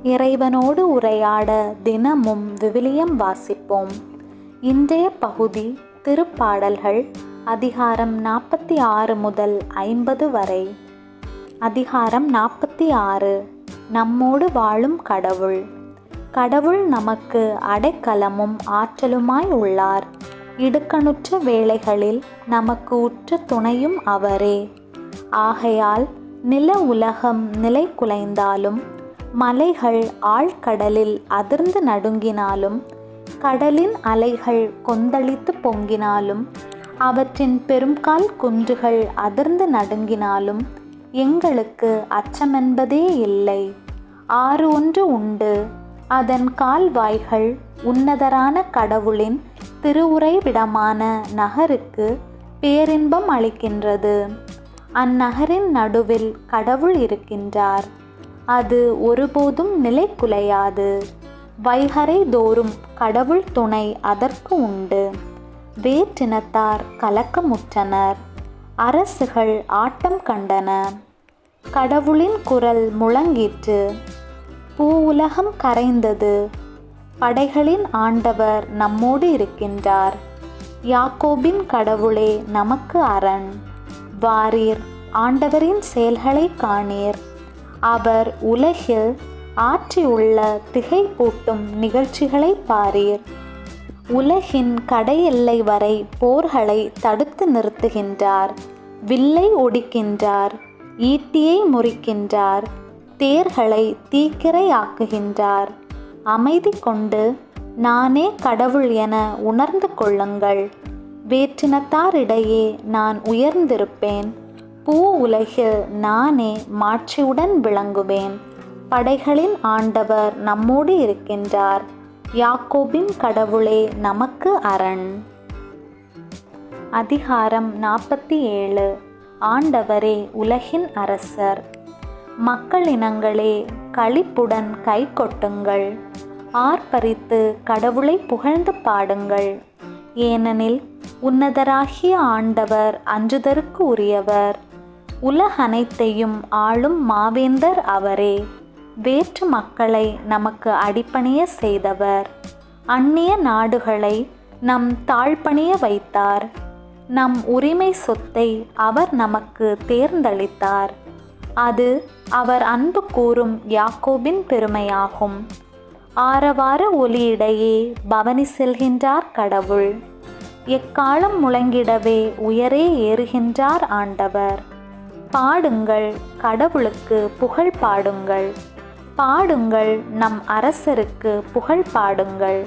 இறைவனோடு உரையாட தினமும் விவிலியம் வாசிப்போம். இன்றைய பகுதி திருப்பாடல்கள் அதிகாரம் 46 முதல் 50 வரை. அதிகாரம் 46. நம்மோடு வாழும் கடவுள். கடவுள் நமக்கு அடைக்கலமும் ஆற்றலுமாய் உள்ளார். இடுக்கணுற்ற வேளைகளில் நமக்கு உற்ற துணையும் அவரே. ஆகையால் நில உலகம் நிலை குலைந்தாலும், மலைகள் ஆழ்கடலில் அதிர்ந்து நடுங்கினாலும், கடலின் அலைகள் கொந்தளித்து பொங்கினாலும், அவற்றின் பெரும்கால் குன்றுகள் அதிர்ந்து நடுங்கினாலும், எங்களுக்கு அச்சமென்பதே இல்லை. ஆறு ஒன்று உண்டு, அதன் கால்வாய்கள் உன்னதரான கடவுளின் திருவுறைவிடமான நகருக்கு பேரின்பம் அளிக்கின்றது. அந்நகரின் நடுவில் கடவுள் இருக்கின்றார். அது ஒருபோதும் நிலை குலையாது. வைகரை தோறும் கடவுள் துணை அதற்கு உண்டு. வேற்றினத்தார் கலக்கமுற்றனர், அரசுகள் ஆட்டம் கண்டன. கடவுளின் குரல் முழங்கிற்று, பூவுலகம் கரைந்தது. படைகளின் ஆண்டவர் நம்மோடு இருக்கின்றார். யாக்கோபின் கடவுளே நமக்கு அரண். வாரீர், ஆண்டவரின் செயல்களை காணீர். அவர் உலகில் ஆற்றியுள்ள திகைப்பூட்டும் நிகழ்ச்சிகளை பாரீர். உலகின் கடையெல்லை வரை போர்களை தடுத்து நிறுத்துகின்றார். வில்லை ஒடிக்கின்றார், ஈட்டியை முறிக்கின்றார், தேர்களை தீக்கிரையாக்குகின்றார். அமைதி கொண்டு நானே கடவுள் என உணர்ந்து கொள்ளுங்கள். வேற்றினத்தாரிடையே நான் உயர்ந்திருப்பேன். பூ உலகில் நானே மாட்சியுடன் விளங்குவேன். படைகளின் ஆண்டவர் நம்மோடு இருக்கின்றார். யாக்கோபின் கடவுளே நமக்கு அரண். அதிகாரம் 47. ஆண்டவரே உலகின் அரசர். மக்களினங்களே, களிப்புடன் கை கொட்டுங்கள். ஆர்ப்பரித்து கடவுளை புகழ்ந்து பாடுங்கள். ஏனெனில் உன்னதராகிய ஆண்டவர் அஞ்சுதற்கு உரியவர். உலகனைத்தையும் ஆளும் மாவேந்தர் அவரே. வேற்று மக்களை நமக்கு அடிபணிய செய்தவர். அந்நிய நாடுகளை நம் தாழ்பணிய வைத்தார். நம் உரிமை சொத்தை அவர் நமக்கு தேர்ந்தளித்தார். அது அவர் அன்பு கூறும் யாக்கோபின் பெருமையாகும். ஆரவார ஒலியிடையே பவனி செல்கின்றார் கடவுள். எக்காலம் முழங்கிடவே உயரே ஏறுகின்றார் ஆண்டவர். பாடுங்கள், கடவுளுக்கு புகழ் பாடுங்கள். பாடுங்கள், நம் அரசருக்கு புகழ் பாடுங்கள்.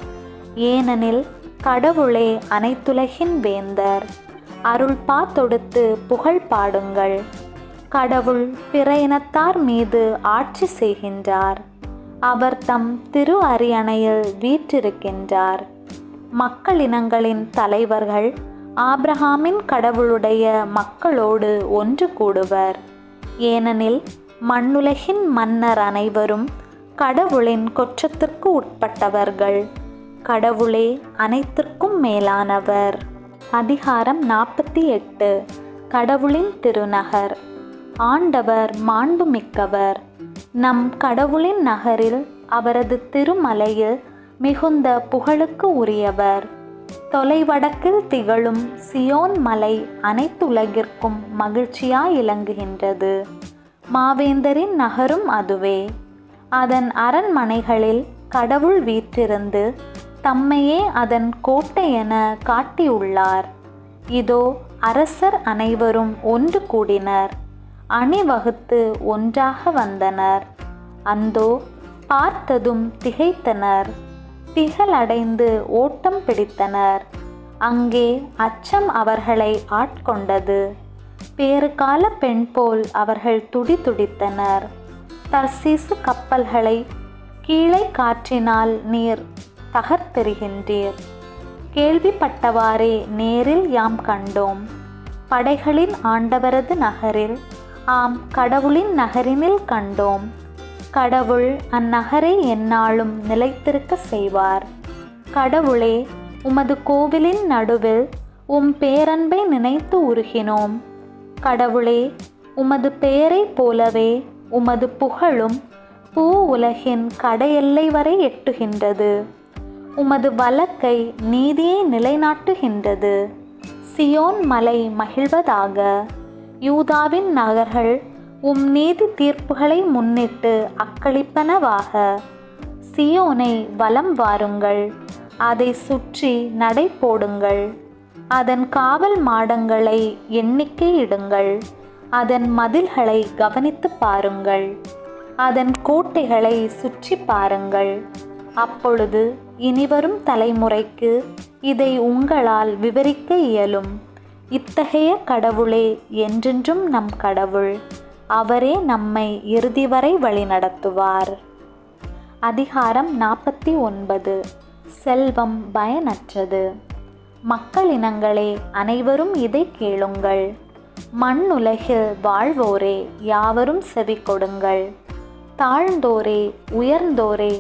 ஏனெனில் கடவுளே அனைத்துலகின் வேந்தர். அருள்பா தொடுத்து புகழ் பாடுங்கள். கடவுள் பிற இனத்தார் மீது ஆட்சி செய்கின்றார். அவர் தம் திரு அரியணையில் வீற்றிருக்கின்றார். மக்களினங்களின் தலைவர்கள் ஆபிரகாமின் கடவுளுடைய மக்களோடு ஒன்று கூடுவர். ஏனெனில் மண்ணுலகின் மன்னர் அனைவரும் கடவுளின் கொற்றத்திற்கு உட்பட்டவர்கள். கடவுளே அனைத்திற்கும் மேலானவர். அதிகாரம் 48. கடவுளின் திருநகர். ஆண்டவர் மாண்புமிக்கவர். நம் கடவுளின் நகரில், அவரது திருமலையில் மிகுந்த புகழுக்கு உரியவர். தொலைவடக்கில் திகழும் சியோன் மலை அனைத்துலகிற்கும் மகிழ்ச்சியாய் இலங்குகின்றது. மாவேந்தரின் நகரும் அதுவே. அதன் அரண்மனைகளில் கடவுள் வீற்றிருந்து தம்மையே அதன் கோட்டை என காட்டியுள்ளார். இதோ அரசர் அனைவரும் ஒன்று கூடினர். அணிவகுத்து ஒன்றாக வந்தனர். அந்தோ பார்த்ததும் திகைத்தனர். திகழடைந்து ஓட்டம் பிடித்தனர். அங்கே அச்சம் அவர்களை ஆட்கொண்டது. பேறுகால பெண் போல் அவர்கள் துடிதுடித்தனர். தர்சீசு கப்பல்களை கீழே காற்றினால் நீர் தகர்த்தெறிகின்றீர். கேள்விப்பட்டவாறே நேரில் யாம் கண்டோம். படைகளின் ஆண்டவரது நகரில், ஆம் கடவுளின் நகரினில் கண்டோம். கடவுள் அந்நகரை எந்நாளும் நிலைத்திருக்க செய்வார். கடவுளே, உமது கோவிலின் நடுவில் உம் பேரன்பை நினைத்து உருகினோம். கடவுளே, உமது பெயரைப் போலவே உமது புகழும் பூ உலகின் கடையெல்லை வரை எட்டுகின்றது. உமது வலக்கை நீதியை நிலைநாட்டுகின்றது. சியோன் மலை மகிழ்வதாக. யூதாவின் நகர்கள் நீதி தீர்ப்புகளை முன்னிட்டு அக்களிப்பனவாக. சியோனை வலம் வாருங்கள், அதை சுற்றி நடை போடுங்கள். அதன் காவல் மாடங்களை எண்ணிக்கையிடுங்கள். அதன் மதில்களை கவனித்து பாருங்கள். அதன் கோட்டைகளை சுற்றி பாருங்கள். அப்பொழுது இனிவரும் தலைமுறைக்கு இதை உங்களால் விவரிக்க இயலும். இத்தகைய கடவுளே என்றென்றும் நம் கடவுள். அவரே நம்மை இறுதி வரை வழிநடத்துவார். அதிகாரம் 49. செல்வம் பயனற்றது. மக்களினங்களே, அனைவரும் இதை கேளுங்கள். மண்ணுலகில் வாழ்வோரே, யாவரும் செவி கொடுங்கள். தாழ்ந்தோரே, உயர்ந்தோரே,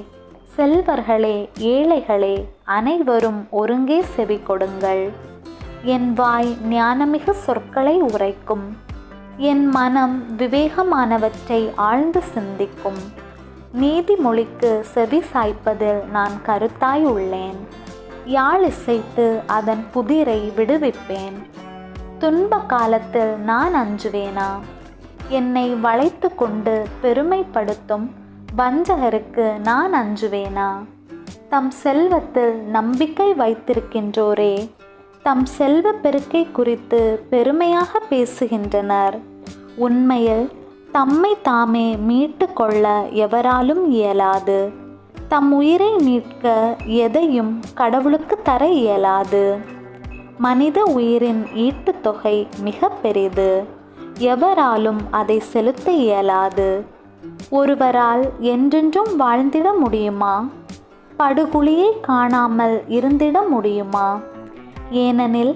செல்வர்களே, ஏழைகளே, அனைவரும் ஒருங்கே செவி கொடுங்கள். என் வாய் ஞானமிகு சொற்களை உரைக்கும். என் மனம் விவேகமானவற்றை ஆழ்ந்து சிந்திக்கும். நீதிமொழிக்கு செவி சாய்ப்பதில் நான் கருத்தாய் உள்ளேன். யாழ் இசைத்து அதன் புதிரை விடுவிப்பேன். துன்ப காலத்தில் நான் அஞ்சுவேனா? என்னை வளைத்து கொண்டு பெருமைப்படுத்தும் வஞ்சகருக்கு நான் அஞ்சுவேனா? தம் செல்வத்தில் நம்பிக்கை வைத்திருக்கின்றோரே, தம் செல்வ பெருக்கை குறித்து பெருமையாக பேசுகின்றனர். உண்மையில் தம்மை தாமே மீட்டு கொள்ள எவராலும் இயலாது. தம் உயிரை மீட்க எதையும் கடவுளுக்கு தர இயலாது. மனித உயிரின் ஈட்டுத் தொகை மிக பெரிது. எவராலும் அதை செலுத்த இயலாது. ஒருவரால் என்றென்றும் வாழ்ந்திட முடியுமா? படுகுழியை காணாமல் இருந்திட முடியுமா? ஏனெனில்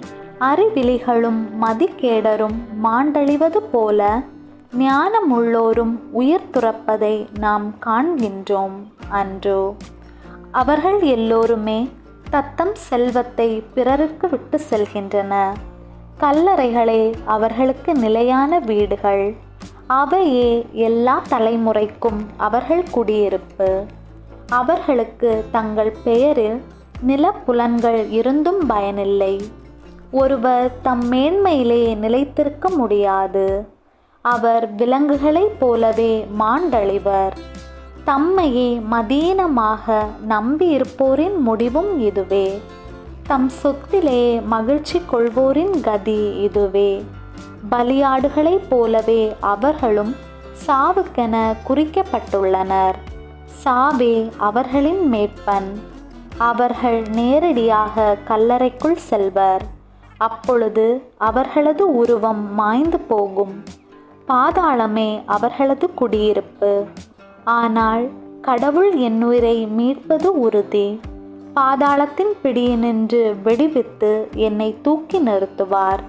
அறிவிலிகளும் மதிகேடரும் மாண்டழிவது போல ஞானமுள்ளோரும் உயிர் துறப்பதை நாம் காண்கின்றோம் அன்றோ? அவர்கள் எல்லோருமே தத்தம் செல்வத்தை பிறருக்கு விட்டு செல்கின்றன. கல்லறைகளே அவர்களுக்கு நிலையான வீடுகள். அவையே எல்லா தலைமுறைக்கும் அவர்கள் குடியிருப்பு. அவர்களுக்கு தங்கள் பெயரில் நிலப்புலன்கள் இருந்தும் பயனில்லை. ஒருவர் தம் மேன்மையிலே நிலைத்திருக்க முடியாது. அவர் விலங்குகளைப் போலவே மாண்டழிவர். தம்மையே மதீனமாக நம்பியிருப்போரின் முடிவும் இதுவே. தம் சொத்திலே மகிழ்ச்சி கொள்வோரின் கதி இதுவே. பலியாடுகளைப் போலவே அவர்களும் சாவுக்கென குறிக்கப்பட்டுள்ளனர். சாவே அவர்களின் மேற்பன். அவர்கள் நேரடியாக கல்லறைக்குள் செல்வர். அப்பொழுது அவர்களது உருவம் மாய்ந்து போகும். பாதாளமே அவர்களது குடியிருப்பு. ஆனால் கடவுள் என் உயிரை மீட்பது உறுதி. பாதாளத்தின் பிடியினின்று விடுவித்து என்னை தூக்கி நிறுத்துவார்.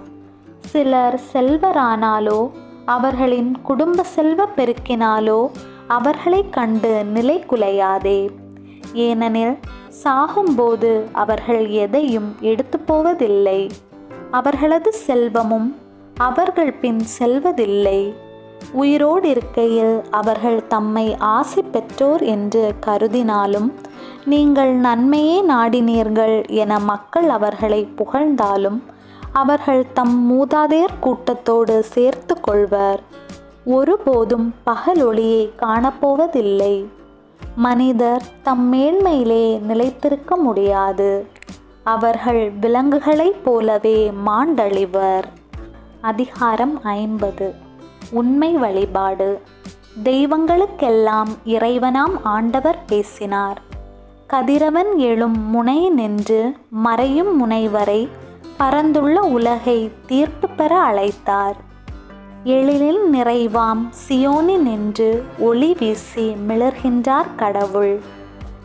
சிலர் செல்வரானாலோ அவர்களின் குடும்ப செல்வ பெருக்கினாலோ அவர்களை கண்டு நிலை குலையாதே. ஏனெனில் சாகும்போது அவர்கள் எதையும் எடுத்து போவதில்லை. அவர்களது செல்வமும் அவர்கள் பின் செல்வதில்லை. உயிரோடு இருக்கையில் அவர்கள் தம்மை ஆசி பெற்றோர் என்று கருதினாலும், நீங்கள் நன்மையே நாடினீர்கள் என மக்கள் அவர்களை புகழ்ந்தாலும், அவர்கள் தம் மூதாதையர் கூட்டத்தோடு சேர்த்து கொள்வர். ஒருபோதும் பகலொளியை காணப்போவதில்லை. மனிதர் தம் மேன்மையிலே நிலைத்திருக்க முடியாது. அவர்கள் விலங்குகளைப் போலவே மாண்டழிவர். அதிகாரம் 50. உண்மை வழிபாடு. தெய்வங்களுக்கெல்லாம் இறைவனாம் ஆண்டவர் பேசினார். கதிரவன் எழும் முனை நின்று மறையும் முனைவரை பரந்துள்ள உலகை தீர்ப்பு பெற அழைத்தார். எழிலில் நிறைவாம் சியோனி நின்று ஒளி வீசி மிளர்கின்றார் கடவுள்.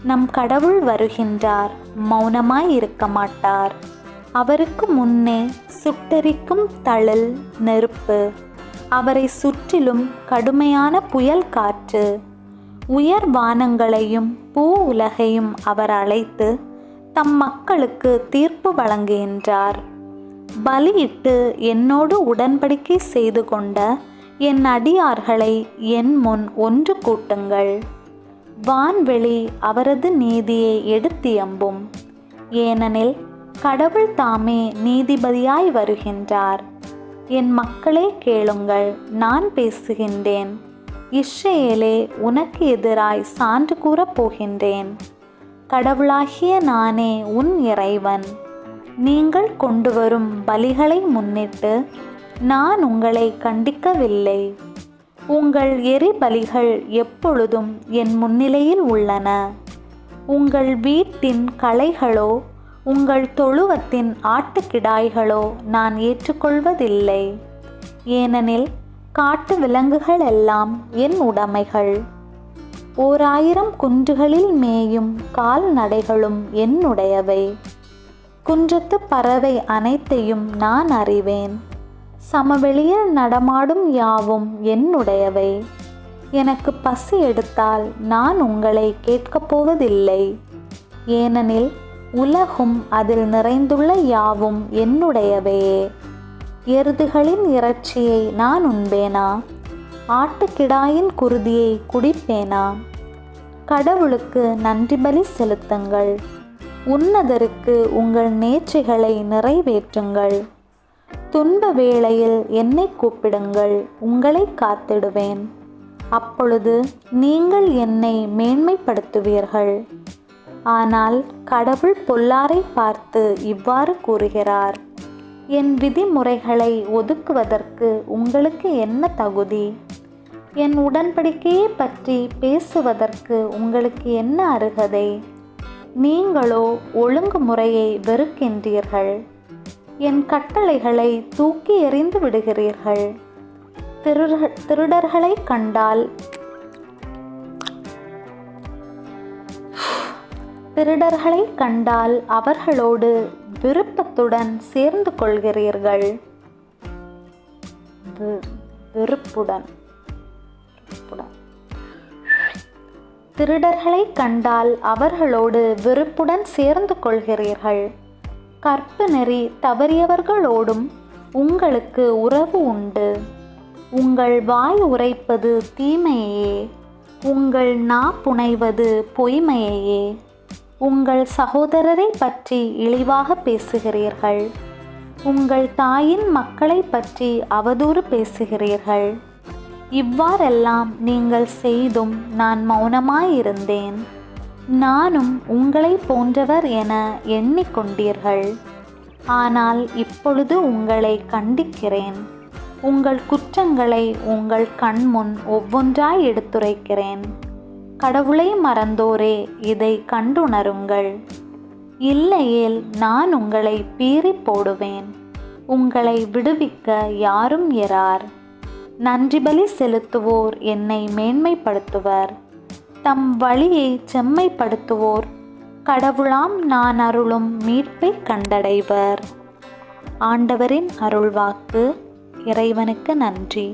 நம் கடவுள் வருகின்றார், மௌனமாய் இருக்க மாட்டார். அவருக்கு முன்னே சுட்டெரிக்கும் தழல் நெருப்பு. அவரை சுற்றிலும் கடுமையான புயல் காற்று. உயர் வானங்களையும் பூ உலகையும் அவர் அழைத்து தம் மக்களுக்கு தீர்ப்பு வழங்குகின்றார். பலியிட்டு என்னோடு உடன்படிக்கை செய்து கொண்ட என் அடியார்களை என் முன் ஒன்று கூட்டுங்கள். வான்வெளி அவரது நீதியை எடுத்தியம்பும். ஏனெனில் கடவுள் தாமே நீதிபதியாய் வருகின்றார். என் மக்களே கேளுங்கள், நான் பேசுகின்றேன். இஸ்ரவேலே, உனக்கு எதிராய் சான்று கூறப் போகின்றேன். கடவுளாகிய நானே உன் இறைவன். நீங்கள் கொண்டு வரும் பலிகளை முன்னிட்டு நான் உங்களை கண்டிக்கவில்லை. உங்கள் எரிபலிகள் எப்பொழுதும் என் முன்னிலையில் உள்ளன. உங்கள் வீட்டின் களைகளோ உங்கள் தொழுவத்தின் ஆட்டுக்கிடாய்களோ நான் ஏற்றுக்கொள்வதில்லை. ஏனெனில் காட்டு விலங்குகள் எல்லாம் என் உடைமைகள். 1000 குன்றுகளில் மேயும் கால்நடைகளும் என்னுடையவை. குன்றத்து பறவை அனைத்தையும் நான் அறிவேன். சமவெளியில் நடமாடும் யாவும் என்னுடையவை. எனக்கு பசி எடுத்தால் நான் உங்களை கேட்கப் போவதில்லை. ஏனெனில் உலகும் அதில் நிறைந்துள்ள யாவும் என்னுடையவையே. எருதுகளின் இறைச்சியை நான் உண்பேனா? ஆட்டுக்கிடாயின் குருதியை குடிப்பேனா? கடவுளுக்கு நன்றி பலி செலுத்துங்கள். உன்னதருக்கு உங்கள் நேர்ச்சிகளை நிறைவேற்றுங்கள். துன்ப வேளையில் என்னை கூப்பிடுங்கள், உங்களை காத்திடுவேன். அப்பொழுது நீங்கள் என்னை மேன்மைப்படுத்துவீர்கள். ஆனால் கடவுள் பொல்லாரை பார்த்து இவ்வாறு கூறுகிறார்: என் விதிமுறைகளை ஒதுக்குவதற்கு உங்களுக்கு என்ன தகுதி? என் உடன்படிக்கையை பற்றி பேசுவதற்கு உங்களுக்கு என்ன அருகதை? நீங்களோ ஒழுங்குமுறையை வெறுக்கின்றீர்கள். என் கட்டளைகளை தூக்கி எறிந்து விடுகிறீர்கள். திருடர்களை கண்டால் அவர்களோடு விருப்பத்துடன் சேர்ந்து கொள்கிறீர்கள். திருடர்களை கண்டால் அவர்களோடு விருப்புடன் சேர்ந்து கொள்கிறீர்கள். கற்பு நெறி தவறியவர்களோடும் உங்களுக்கு உறவு உண்டு. உங்கள் வாய் உரைப்பது தீமையே, உங்கள் நா புனைவது பொய்மையே. உங்கள் சகோதரரை பற்றி இழிவாக பேசுகிறீர்கள். உங்கள் தாயின் மக்களை பற்றி அவதூறு பேசுகிறீர்கள். இவ்வாறெல்லாம் நீங்கள் செய்தும் நான் மௌனமாயிருந்தேன். நானும் உங்களை போன்றவர் என எண்ணிக்கொண்டீர்கள். ஆனால் இப்பொழுது உங்களை கண்டிக்கிறேன். உங்கள் குற்றங்களை உங்கள் கண்முன் ஒவ்வொன்றாய் எடுத்துரைக்கிறேன். கடவுளை மறந்தோரே, இதை கண்டுணருங்கள். இல்லையேல் நான் உங்களை பீறி போடுவேன். உங்களை விடுவிக்க யாரும் இரார். நன்றி பலி செலுத்துவோர் என்னை மேன்மைப்படுத்துவர். தம் வழியை செம்மைப்படுத்துவோர் கடவுளாம் நான் அருளும் மீட்பை கண்டடைவர். ஆண்டவரின் அருள்வாக்கு. இறைவனுக்கு நன்றி.